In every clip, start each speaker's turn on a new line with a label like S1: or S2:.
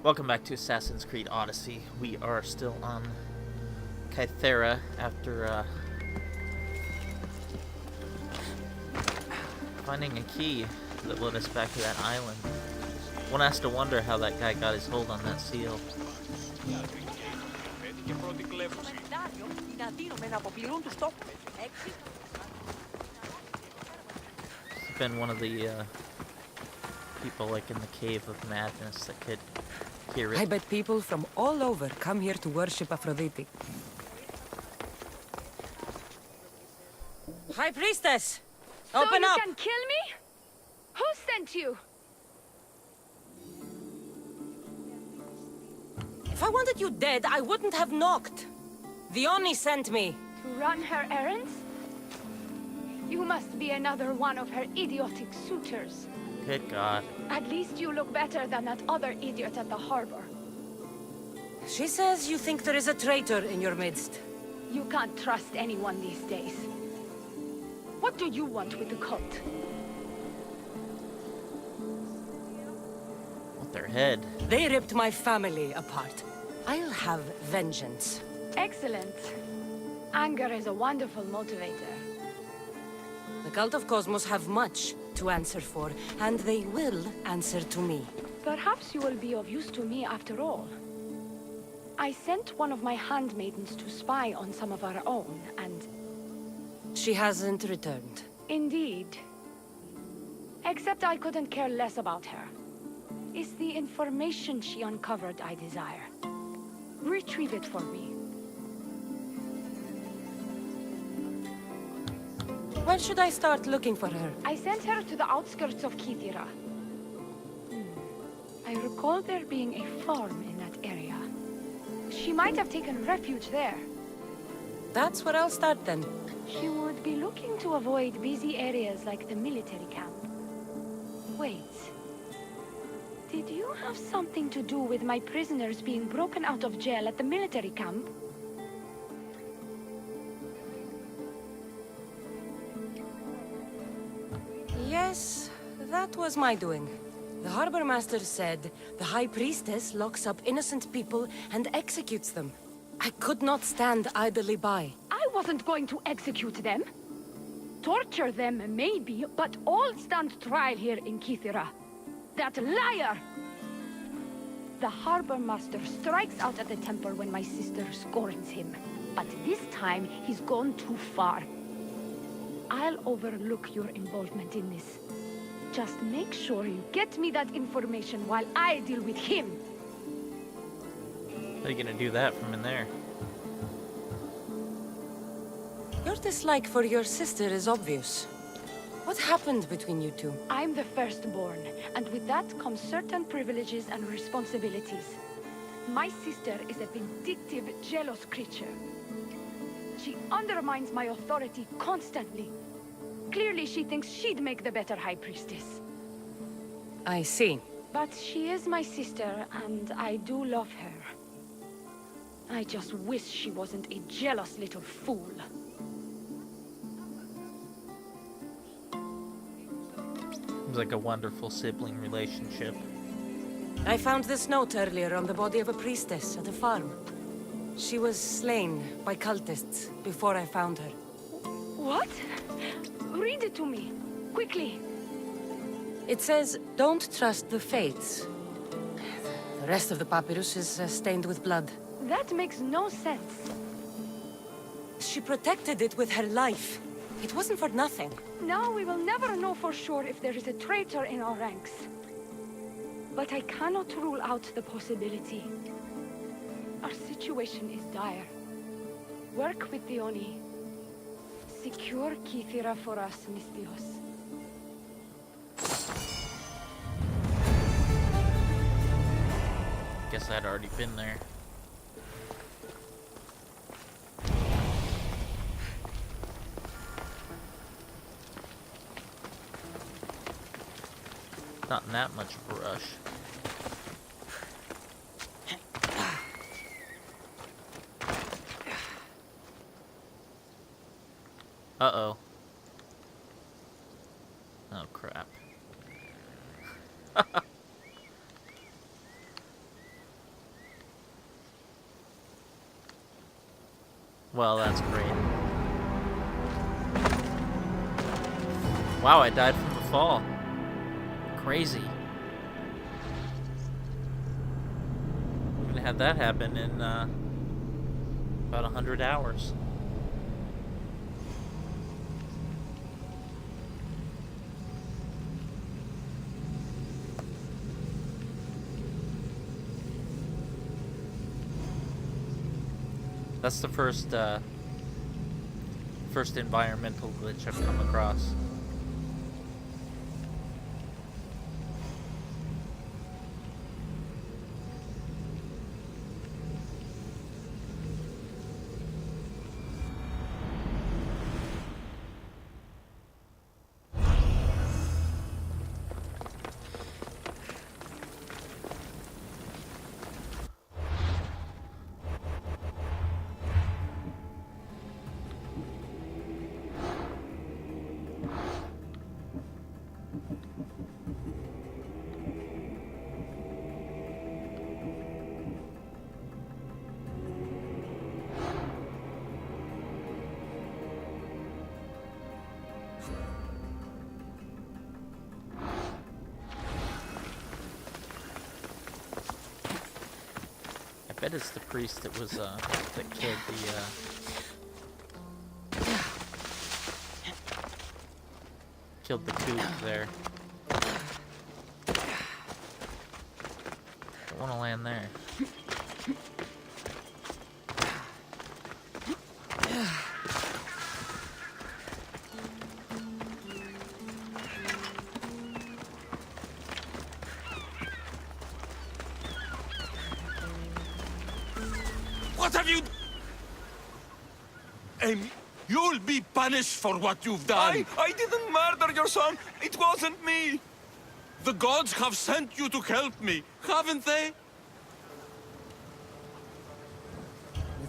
S1: Welcome back to Assassin's Creed Odyssey. We are still on Kassandra after finding a key that led us back to that island. One has to wonder how that guy got his hold on that seal. It's been one of the people like in the Cave of Madness that could hear it.
S2: I bet people from all over come here to worship Aphrodite. High Priestess! Open up!
S3: So you can kill me? Who sent you?
S2: If I wanted you dead, I wouldn't have knocked. The Oni sent me.
S3: To run her errands? You must be another one of her idiotic suitors.
S1: Good God.
S3: At least you look better than that other idiot at the harbor.
S2: She says you think there is a traitor in your midst.
S3: You can't trust anyone these days. What do you want with the cult?
S1: With their head.
S2: They ripped my family apart. I'll have vengeance.
S3: Excellent. Anger is a wonderful motivator.
S2: The cult of Cosmos have much to answer for, and they will answer to me.
S3: Perhaps you will be of use to me after all. I sent one of my handmaidens to spy on some of our own, and...
S2: She hasn't returned.
S3: Indeed. Except I couldn't care less about her. It's the information she uncovered I desire. Retrieve it for me.
S2: Where should I start looking for her?
S3: I sent her to the outskirts of Kassandra. I recall there being a farm in that area. She might have taken refuge there.
S2: That's where I'll start then.
S3: She would be looking to avoid busy areas like the military camp. Wait. Did you have something to do with my prisoners being broken out of jail at the military camp?
S2: Yes, that was my doing. The Harbor Master said the High Priestess locks up innocent people and executes them. I could not stand idly by.
S3: I wasn't going to execute them. Torture them, maybe, but all stand trial here in Kassandra. That liar! The Harbor Master strikes out at the temple when my sister scorns him. But this time, he's gone too far. I'll overlook your involvement in this. Just make sure you get me that information while I deal with him.
S1: How are you gonna do that from in there?
S2: Your dislike for your sister is obvious. What happened between you two?
S3: I'm the firstborn, and with that comes certain privileges and responsibilities. My sister is a vindictive, jealous creature. She undermines my authority constantly. Clearly, she thinks she'd make the better High Priestess.
S2: I see.
S3: But she is my sister, and I do love her. I just wish she wasn't a jealous little fool.
S1: Seems like a wonderful sibling relationship.
S2: I found this note earlier on the body of a priestess at a farm. She was slain by cultists before I found her.
S3: What? Read it to me, quickly.
S2: It says, don't trust the fates. The rest of the papyrus is stained with blood.
S3: That makes no sense.
S2: She protected it with her life. It wasn't for nothing.
S3: Now we will never know for sure if there is a traitor in our ranks. But I cannot rule out the possibility. Our situation is dire. Work with the Oni. Secure Kassandra for us, Mistios.
S1: Guess I'd already been there. Not in that much of a rush. Uh-oh. Oh, crap. Well, that's great. Wow, I died from the fall. Crazy. I'm gonna have that happen in about 100 hours. That's the first environmental glitch I've come across. I bet it's the priest that was that killed the coot there. Don't want to land there.
S4: What have you... you'll be punished for what you've done.
S5: I didn't murder your son. It wasn't me.
S4: The gods have sent you to help me, haven't they?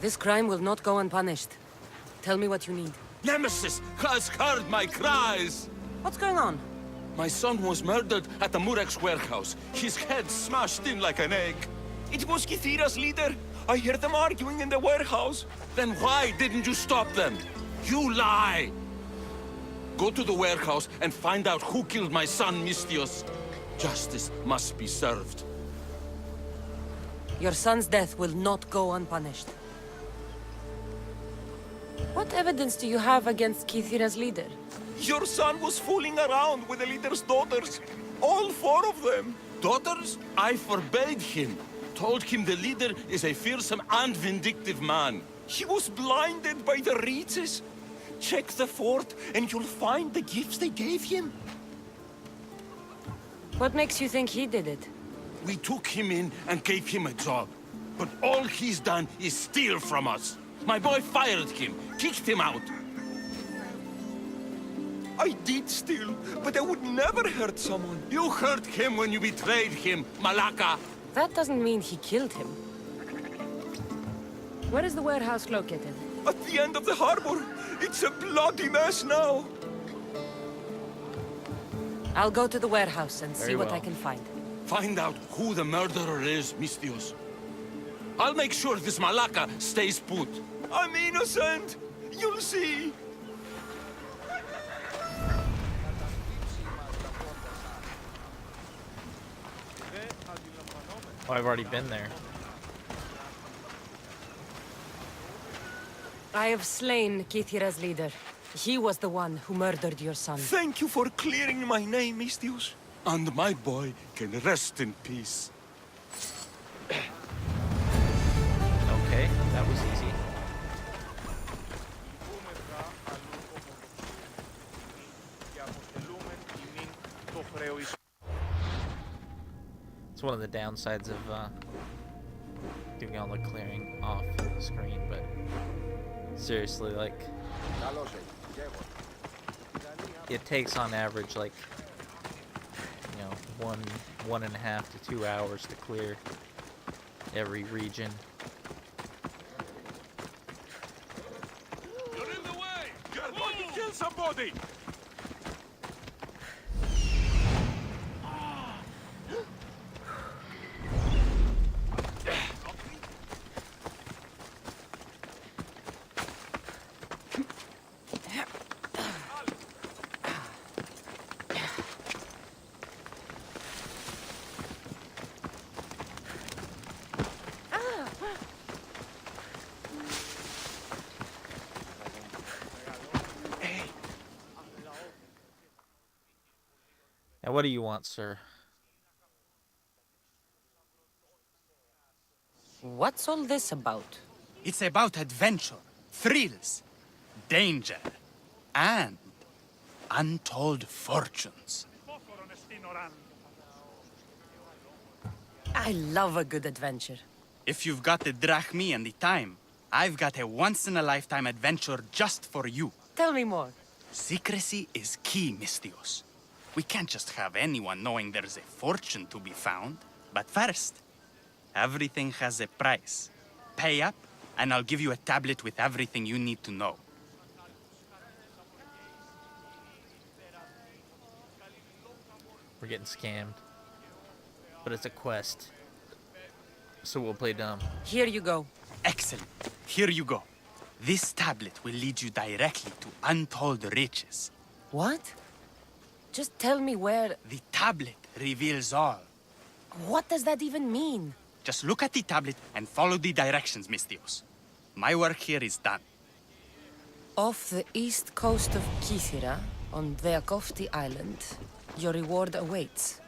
S2: This crime will not go unpunished. Tell me what you need.
S4: Nemesis has heard my cries.
S2: What's going on?
S4: My son was murdered at the Murex warehouse. His head smashed in like an egg.
S5: It was Kassandра's leader. I heard them arguing in the warehouse.
S4: Then why didn't you stop them? You lie! Go to the warehouse and find out who killed my son, Mistios. Justice must be served.
S2: Your son's death will not go unpunished. What evidence do you have against Kassandра's leader?
S5: Your son was fooling around with the leader's daughters. All 4 of them.
S4: Daughters? I forbade him. Told him the leader is a fearsome and vindictive man.
S5: He was blinded by the reaches. Check the fort and you'll find the gifts they gave him.
S2: What makes you think he did it?
S4: We took him in and gave him a job. But all he's done is steal from us. My boy fired him, kicked him out.
S5: I did steal, but I would never hurt someone.
S4: You hurt him when you betrayed him, Malaka.
S2: That doesn't mean he killed him. Where is the warehouse located?
S5: At the end of the harbor. It's a bloody mess now.
S2: I'll go to the warehouse and see
S1: Very
S2: what
S1: well.
S2: I can find.
S4: Find out who the murderer is, Mistios. I'll make sure this Malaka stays put.
S5: I'm innocent. You'll see.
S1: Oh, I've already been there.
S2: I have slain Kassandра's leader. He was the one who murdered your son.
S5: Thank you for clearing my name, Mistios.
S4: And my boy can rest in peace.
S1: Okay, that was easy. It's one of the downsides of doing all the clearing off the screen, but seriously, like, it takes on average like, you know, 1.5 to 2 hours to clear every region.
S4: You're in the way! You're going to kill somebody!
S1: Now, what do you want, sir?
S2: What's all this about?
S6: It's about adventure, thrills, danger, and untold fortunes.
S2: I love a good adventure.
S6: If you've got the drachmi and the time, I've got a once-in-a-lifetime adventure just for you.
S2: Tell me more.
S6: Secrecy is key, Mistios. We can't just have anyone knowing there's a fortune to be found. But first, everything has a price. Pay up, and I'll give you a tablet with everything you need to know.
S1: We're getting scammed. But it's a quest. So we'll play dumb.
S2: Here you go.
S6: Excellent. Here you go. This tablet will lead you directly to untold riches.
S2: What? Just tell me where...
S6: The tablet reveals all.
S2: What does that even mean?
S6: Just look at the tablet and follow the directions, Mistios. My work here is done.
S2: Off the east coast of Kythera, on Veakofti Island, your reward awaits.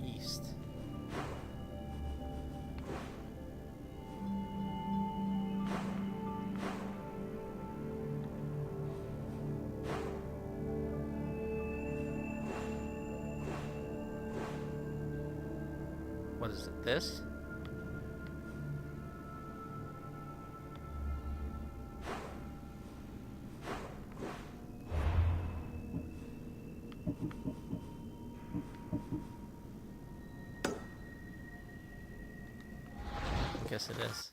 S1: East. What is it? This? I guess it is.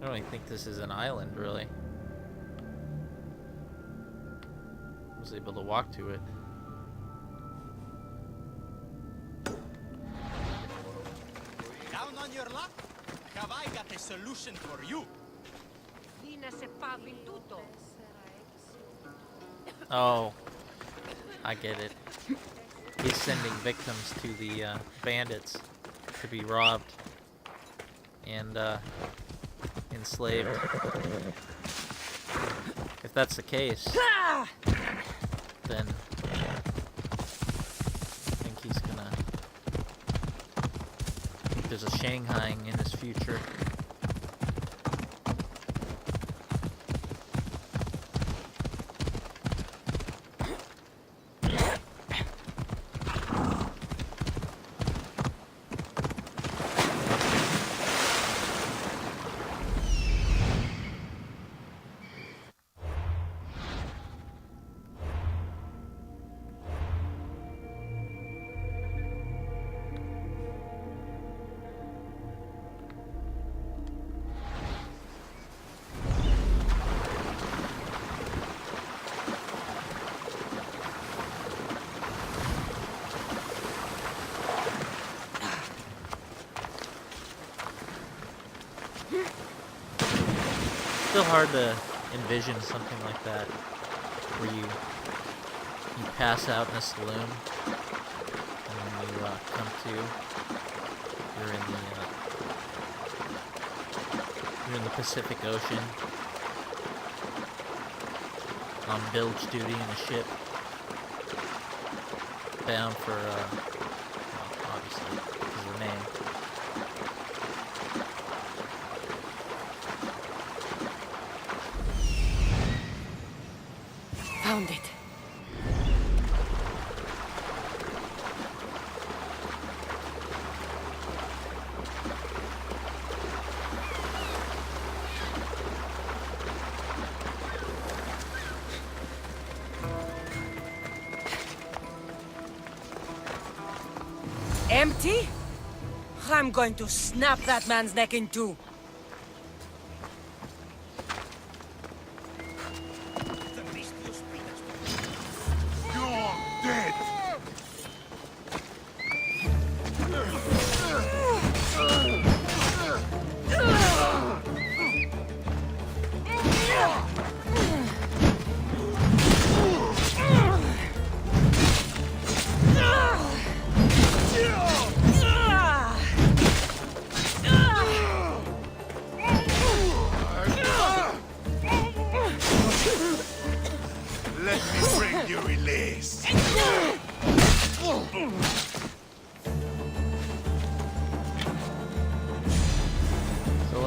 S1: I don't even think this is an island, really. I was able to walk to it.
S6: Down on your luck? Have I got a solution for you?
S1: Oh, I get it. He's sending victims to the bandits to be robbed and enslaved. If that's the case, then I think he's gonna... I think there's a Shanghaiing in his future. Still hard to envision something like that, where you pass out in a saloon, and when you come to, you're in the Pacific Ocean, on bilge duty in a ship, bound for, well, obviously, because of the name.
S2: Found it. Empty? I'm going to snap that man's neck in two.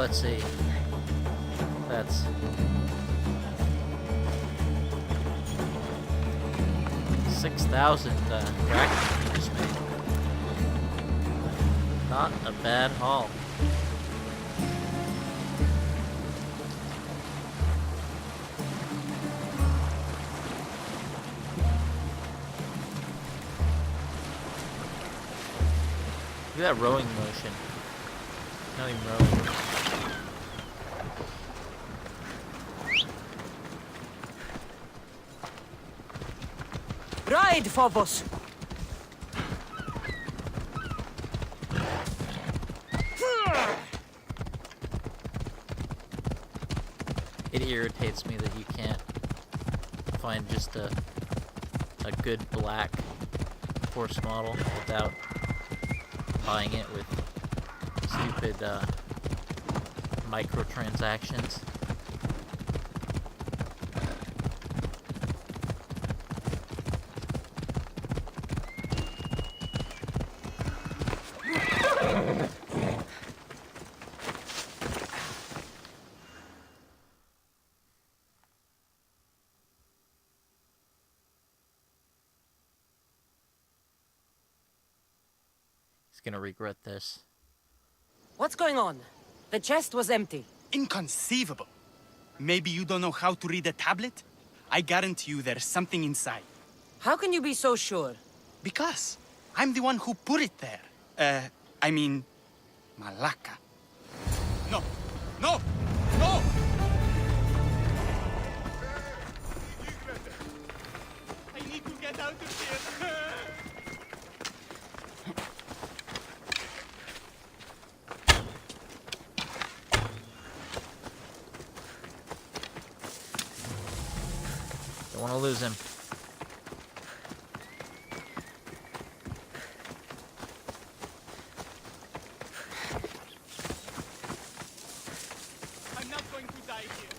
S1: let's see. That's 6,000 drachma you just made. Not a bad haul. Look at that rowing motion. Not even rowing.
S2: Ride, Phobos!
S1: It irritates me that you can't find just a good black horse model without buying it with stupid microtransactions. Gonna regret this.
S2: What's going on? The chest was empty.
S6: Inconceivable. Maybe you don't know how to read a tablet? I guarantee you there's something inside.
S2: How can you be so sure?
S6: Because I'm the one who put it there. I mean, Malaka. No! No! No! I need to get out of here.
S1: Don't want to lose him.
S6: I'm not going to die here.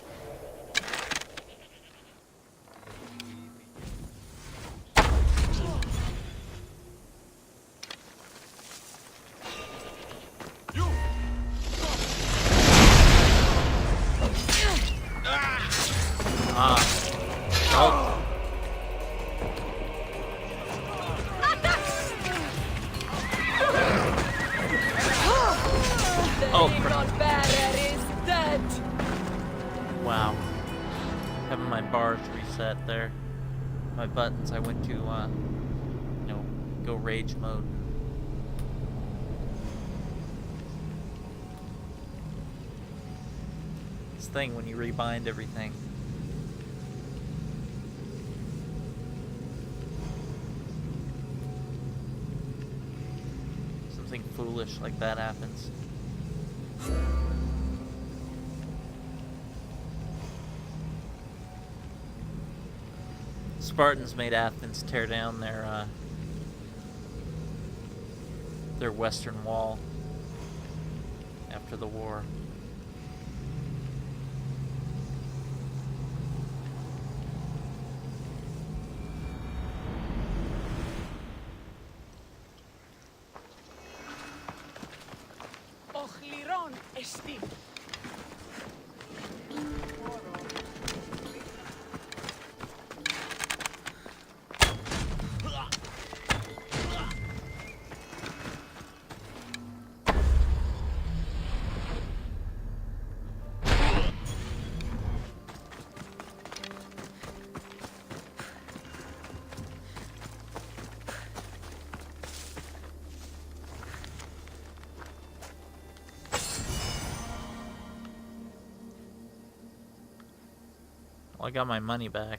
S1: Oh. Oh, crap.
S2: Barrier is dead.
S1: Wow. Having my bars reset there. My buttons, I went to, go rage mode. This thing when you rebind everything. Something foolish like that happens. Spartans made Athens tear down their western wall after the war.
S2: Ochliron esti.
S1: Well, I got my money back.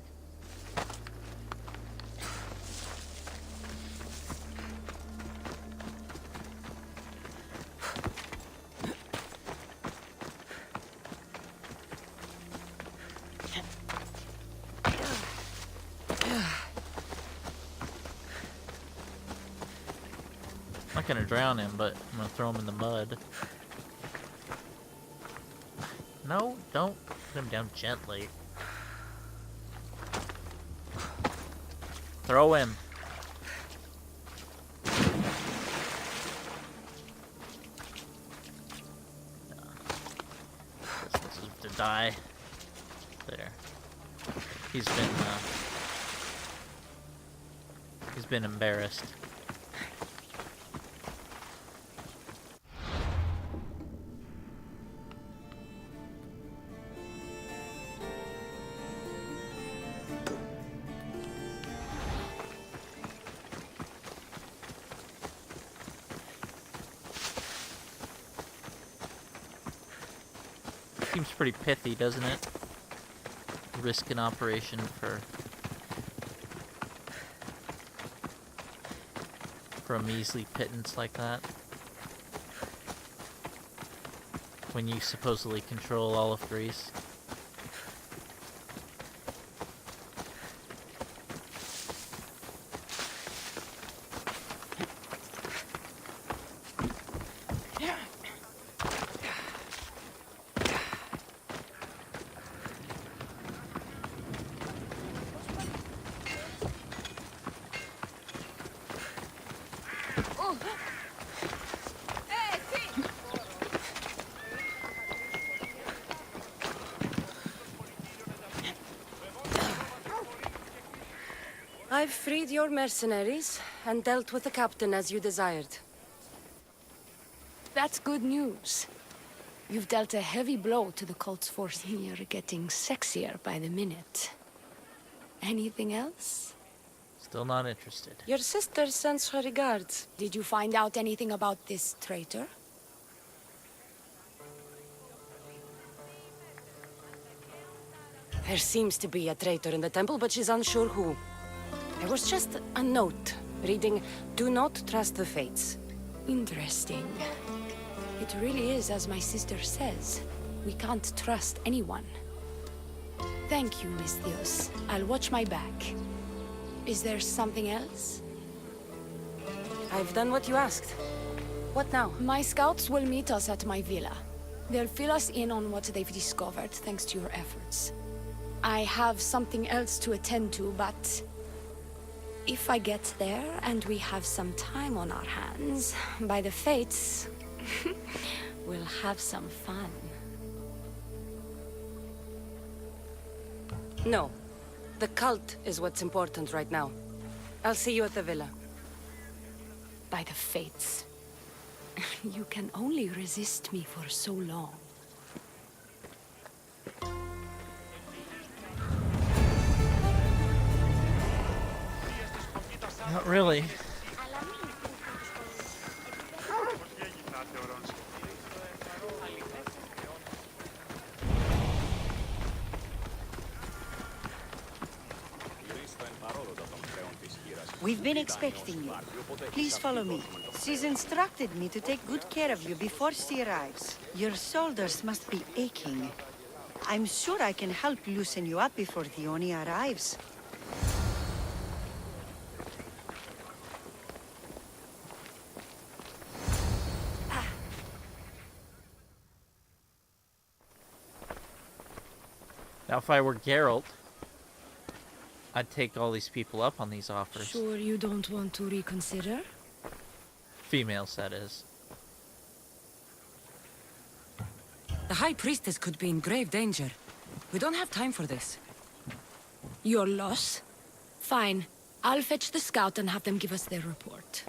S1: I'm not gonna drown him, but I'm gonna throw him in the mud. No, don't put him down gently. Throw him. die. There. He's been embarrassed. Seems pretty pithy, doesn't it? Risk an operation for a measly pittance like that. When you supposedly control all of Greece.
S2: I've freed your mercenaries and dealt with the captain as you desired.
S3: That's good news. You've dealt a heavy blow to the cult's force. You're getting sexier by the minute. Anything else?
S1: Still not interested.
S2: Your sister sends her regards.
S3: Did you find out anything about this traitor?
S2: There seems to be a traitor in the temple, but she's unsure who. There was just a note reading, "Do not trust the fates."
S3: Interesting. It really is as my sister says. We can't trust anyone. Thank you, Misthios. I'll watch my back. Is there something else?
S2: I've done what you asked. What now?
S3: My scouts will meet us at my villa. They'll fill us in on what they've discovered, thanks to your efforts. I have something else to attend to, but if I get there and we have some time on our hands, by the fates, we'll have some fun.
S2: No. The cult is what's important right now. I'll see you at the villa.
S3: By the fates. You can only resist me for so long.
S1: Not really.
S7: We've been expecting you. Please follow me. She's instructed me to take good care of you before she arrives. Your shoulders must be aching. I'm sure I can help loosen you up before the Oni arrives.
S1: Now, if I were Geralt, I'd take all these people up on these offers.
S2: Sure you don't want to reconsider?
S1: Females, that is.
S2: The High Priestess could be in grave danger. We don't have time for this.
S3: Your loss? Fine. I'll fetch the scout and have them give us their report.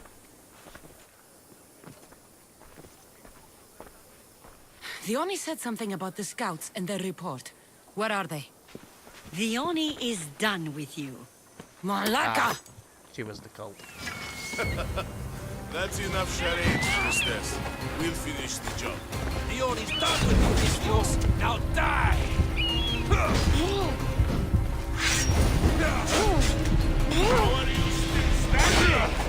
S2: The Oni said something about the scouts and their report. Where are they?
S7: The Oni is done with you.
S2: Malaka!
S1: She was the cult.
S8: That's enough charade, priestess. We'll finish the job.
S5: The Oni's done with you, Misthios. Now die!
S8: How are you still standing?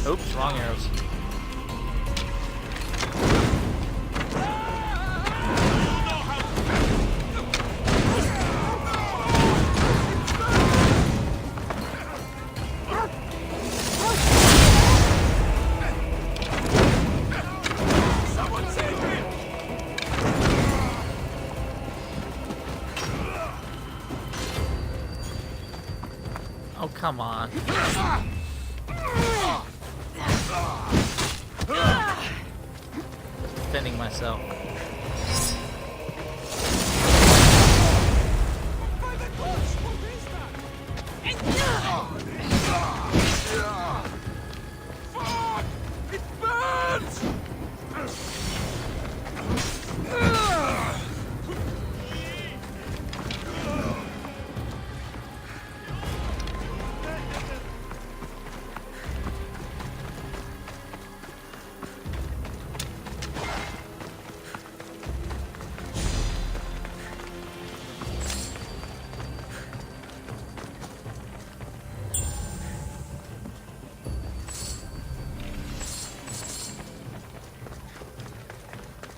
S1: Oops, wrong arrows. Come on. Defending myself.
S4: It burns!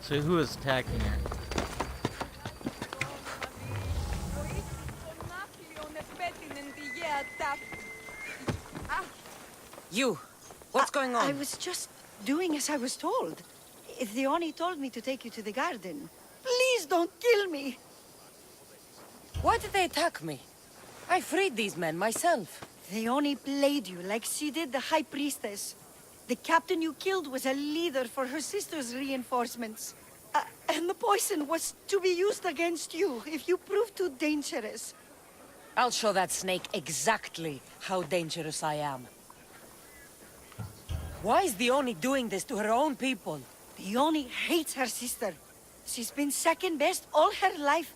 S1: So who is attacking her?
S2: You! What's going on?
S7: I was just doing as I was told. Theoni told me to take you to the garden. Please don't kill me!
S2: Why did they attack me? I freed these men myself.
S7: Theoni played you like she did the High Priestess. The captain you killed was a leader for her sister's reinforcements. And the poison was to be used against you if you prove too dangerous.
S2: I'll show that snake exactly how dangerous I am. Why is Theoni doing this to her own people?
S7: Theoni hates her sister. She's been second best all her life.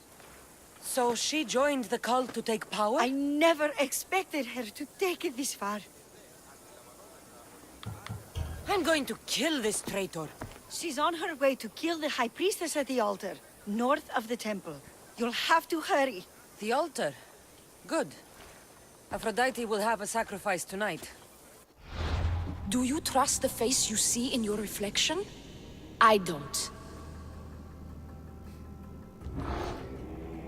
S2: So she joined the cult to take power?
S7: I never expected her to take it this far.
S2: I'm going to kill this traitor.
S7: She's on her way to kill the High Priestess at the altar, north of the temple. You'll have to hurry.
S2: The altar? Good. Aphrodite will have a sacrifice tonight.
S3: Do you trust the face you see in your reflection? I don't.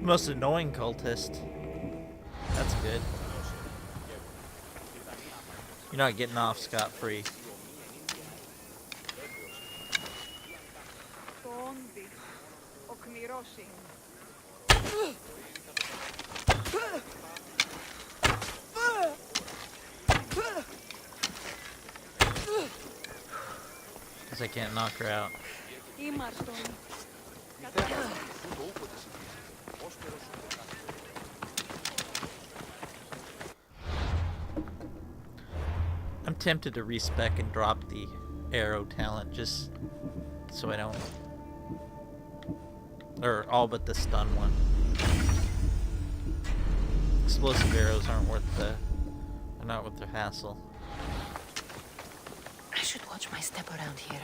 S1: Most annoying cultist. That's good. You're not getting off scot-free. Guess I can't knock her out. I'm tempted to respec and drop the arrow talent just so I don't... Or all but the stun one. Explosive arrows aren't worth the... They're not worth the hassle.
S2: I should watch my step around here.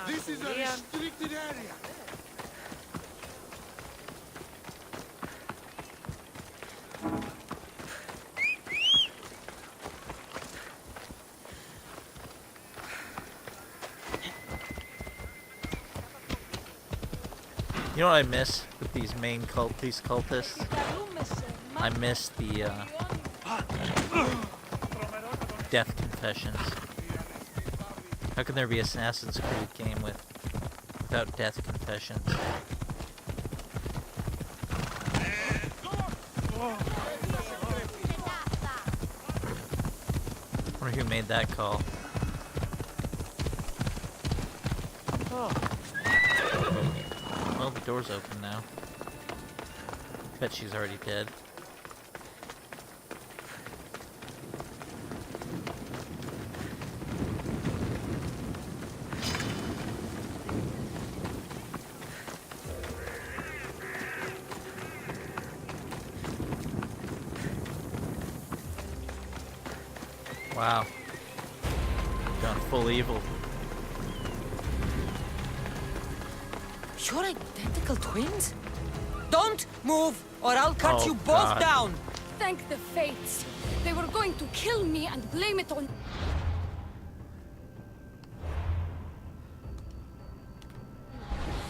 S8: This is a restricted area.
S1: You know what I miss with these these cultists? I miss the death confessions. How can there be Assassin's Creed game without death confessions? I wonder who made that call. Well, the door's open now. Bet she's already dead. Wow. Gone full evil.
S2: You're identical twins? Don't move, or I'll cut
S1: Oh,
S2: you both
S1: God.
S2: down!
S3: Thank the fates. They were going to kill me and blame it on...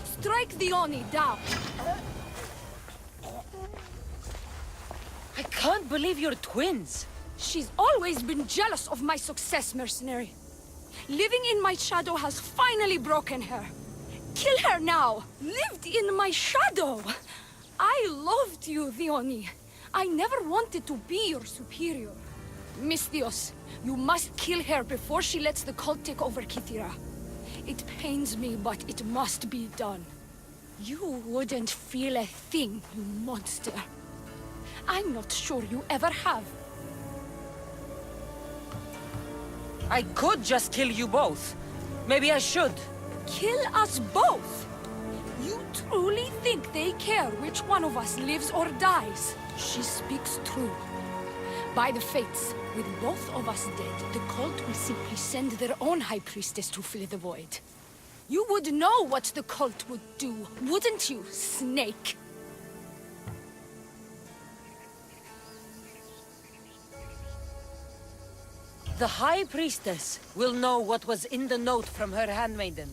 S3: Strike the Oni down.
S2: I can't believe you're twins!
S3: She's always been jealous of my success, mercenary. Living in my shadow has finally broken her. Kill her now! Lived in my shadow! I loved you, Theoni. I never wanted to be your superior. Misthios, you must kill her before she lets the cult take over Kythera. It pains me, but it must be done. You wouldn't feel a thing, you monster. I'm not sure you ever have.
S2: I could just kill you both. Maybe I should.
S3: Kill us both? You truly think they care which one of us lives or dies? She speaks true. By the fates, with both of us dead, the cult will simply send their own High Priestess to fill the void. You would know what the cult would do, wouldn't you, Snake?
S2: The High Priestess will know what was in the note from her handmaiden.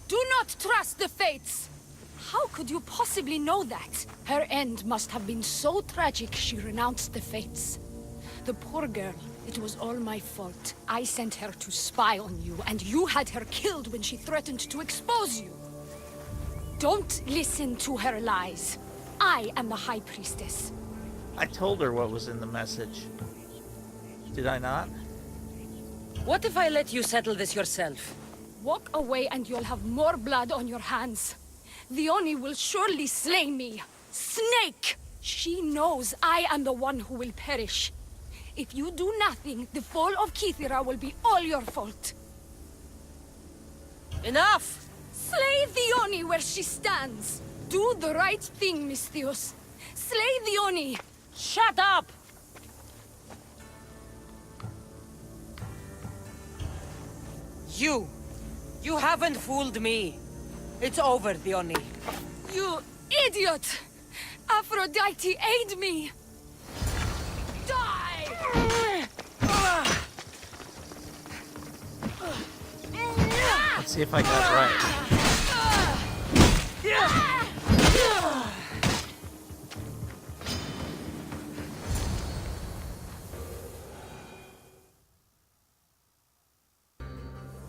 S3: Do not trust the fates! How could you possibly know that? Her end must have been so tragic she renounced the fates. The poor girl, it was all my fault. I sent her to spy on you, and you had her killed when she threatened to expose you. Don't listen to her lies. I am the High Priestess.
S1: I told her what was in the message. Did I not?
S2: What if I let you settle this yourself?
S3: Walk away and you'll have more blood on your hands. The Oni will surely slay me. Snake! She knows I am the one who will perish. If you do nothing, the fall of Kythera will be all your fault.
S2: Enough!
S3: Slay the Oni where she stands. Do the right thing, Misthios. Slay the Oni.
S2: Shut up! You haven't fooled me. It's over, Dione.
S3: You idiot! Aphrodite, aid me! Die!
S1: Let's see if I got it right.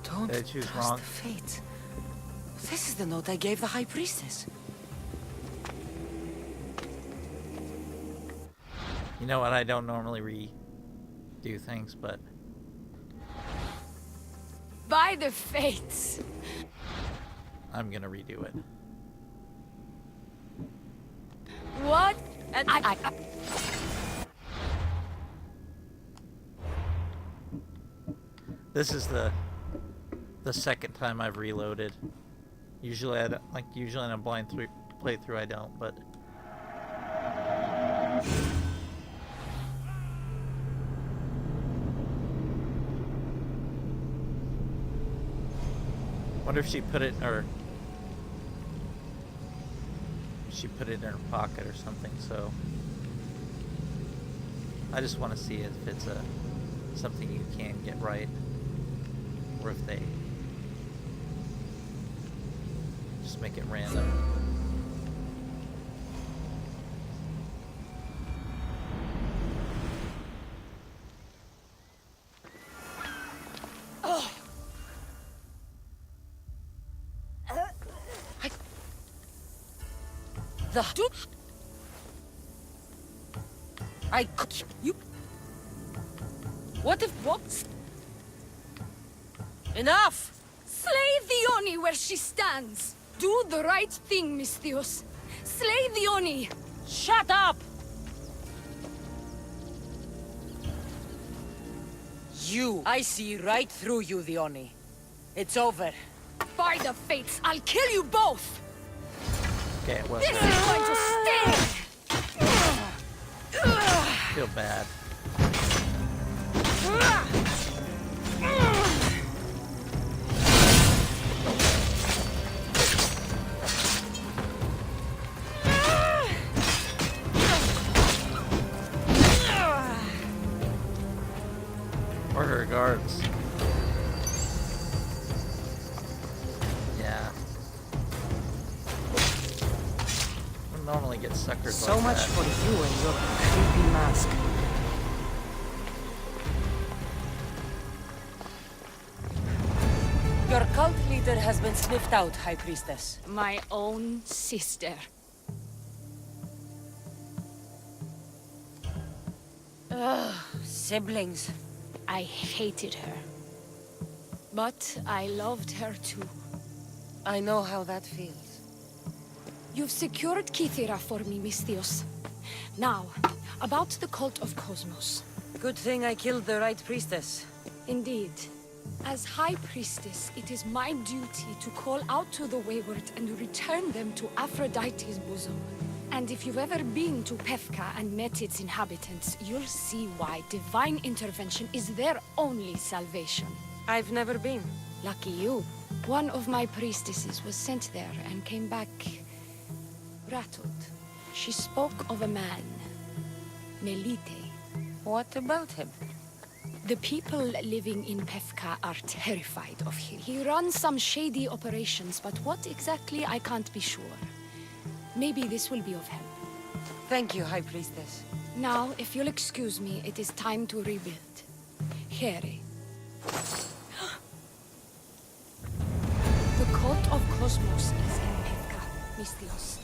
S2: Don't
S1: Did I choose
S2: trust
S1: wrong?
S2: the fate. This is the note I gave the High Priestess.
S1: You know what? I don't normally redo things, but
S3: By the fates!
S1: I'm gonna redo it.
S3: What? And I
S1: This is the second time I've reloaded. Usually I don't, usually in a blind playthrough I don't, but wonder if she put it, or she put it in her pocket or something. So I just want to see if it's something you can get right, or if they just make it random.
S2: You. What if what? Enough!
S3: Slay the Oni where she stands! Do the right thing, Misthios. Slay the Oni!
S2: Shut up! I see right through you, Dione. It's over.
S3: By the fates, I'll kill you both!
S1: Okay, it was
S3: This
S1: right.
S3: is going to sting!
S1: I feel bad. Or her guards. Yeah. I normally get suckered
S2: So
S1: like
S2: much
S1: that.
S2: for you and your creepy mask. Your cult leader has been sniffed out, High Priestess.
S3: My own sister.
S2: Siblings.
S3: I hated her. But I loved her too.
S2: I know how that feels.
S3: You've secured Kythera for me, Misthios. Now, about the cult of Cosmos.
S2: Good thing I killed the right priestess.
S3: Indeed. As High Priestess, it is my duty to call out to the wayward and return them to Aphrodite's bosom. And if you've ever been to Pefka and met its inhabitants, you'll see why divine intervention is their only salvation.
S2: I've never been.
S3: Lucky you. One of my priestesses was sent there and came back rattled. She spoke of a man, Melite.
S2: What about him?
S3: The people living in Pefka are terrified of him. He runs some shady operations, but what exactly I can't be sure. Maybe this will be of help.
S2: Thank you, High Priestess.
S3: Now, if you'll excuse me, it is time to rebuild. Here. The cult of Cosmos is in Pefka, Misthios.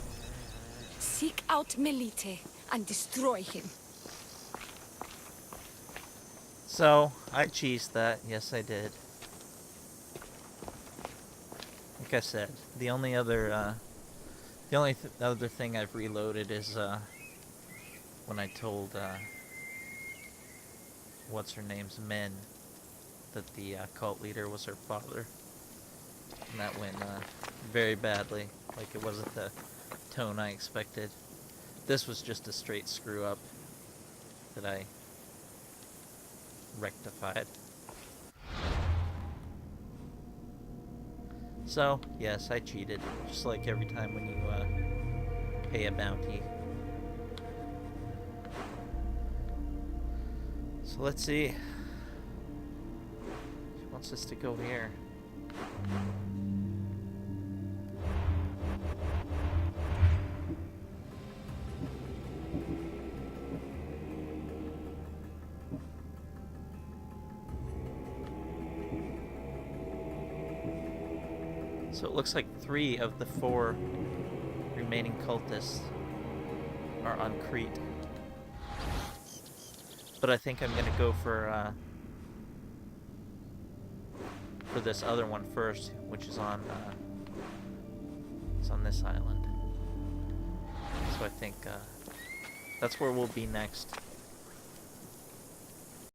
S3: Seek out Melite and destroy him.
S1: So, I cheesed that. Yes, I did. Like I said, the only other thing I've reloaded is, when I told, what's-her-name's Min that the, cult leader was her father. And that went, very badly. Like, it wasn't the tone I expected. This was just a straight screw-up that I rectified. So, yes, I cheated. Just like every time when you, pay a bounty. So let's see. She wants us to go here. So it looks like 3 of the 4 remaining cultists are on Crete. But I think I'm gonna go for this other one first, which is on it's on this island. So I think that's where we'll be next.